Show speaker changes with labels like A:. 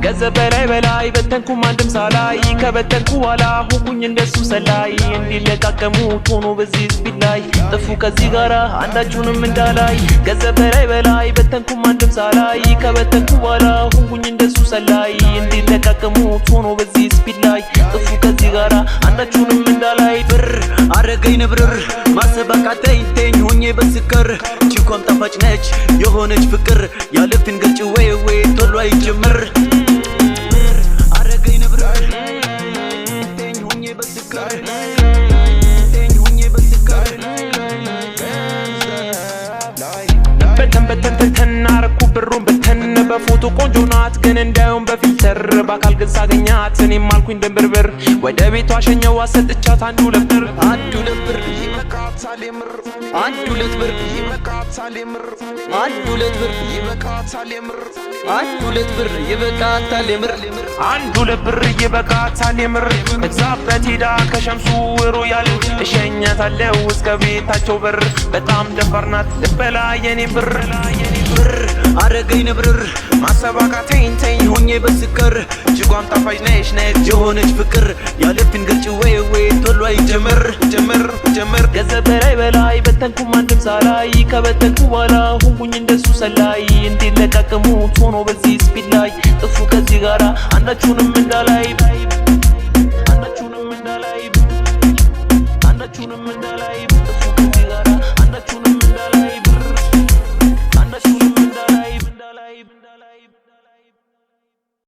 A: ገንዘብ በላይ በተንኩም አንድም ሳላይ ከበተንኩ ኋላ ሆንኩኝ እንደሱ ሰላይ እንዲለቃቀሙት ሆኖ በዚህ ስፒድ ላይ ጥፉ ከዚህ ጋራ አንዳችሁንም እንዳላይ ገንዘብ በላይ በተንኩም አንድም ሳላይ ከበተንኩ ኋላ ሆንኩኝ እንደሱ ሰላይ እንዲለቃቀሙት ሆኖ በዚህ ስፒድ ላይ ጥፉ ከዚህ ጋራ አንዳችሁንም እንዳላይ ብር አረገኝ ንብርር ማሰባቃተኝ ተኝ ሆኜ በስከር ቺኮም ጣፋጭ ነች የሆነች ፍቅር ያለፍትን ገልጭ ወይ ቶሎ አይጀምር አረገኝ ንብርር ተኝ ሆኜ በስከር ተኝ ሆኜ በስከር በተን አረኩ ብሩን በተን በፎቶ ቆንጆ ናት ግን እንዳየውን በፊልተር በአካል ግን ሳገኛት እኔም አልኩኝ ድንብርብር ወደ ቤቷ ሸኘዋ ሰጥቻት አንዱ ለብር ይበቃታል የምር አንዱ ለብር ይበቃታል የምር አንዱ ለብር ይበቃታል የምር አንዱ ለብር ይበቃታል የምር አንዱ ለብር ይበቃታል የምር ከዛበት ሄዳ ከሸምሱ ሮያል እሸኛታለሁ እስከ ቤታቸው በር በጣም ደፋር ናት ልበላ የኔ ብር አረገኝ ንብርር ማሰባቃተኝ ተኝ ሆኜ በስከር ጅጓም ጣፋጭ ነሽ የሆነች ፍቅር ያለፍትን ገልጭ ወይ ቶሎ አይጀምር ጀምር ገንዘብ በላይ በተንኩም አንድም ሳላይ ከበተንኩ በኋላ ሆንኩኝ እንደሱ ሰላይ እንዲለቃቀሙት ሆኖ በዚህ ስፒድ ላይ ጥፉ ከዚህ ጋራ አንዳችሁንም እንዳላይ አንዳችሁንም እንዳላይ ጥፉ ከዚህ ጋራ አንዳችሁንም እንዳላይ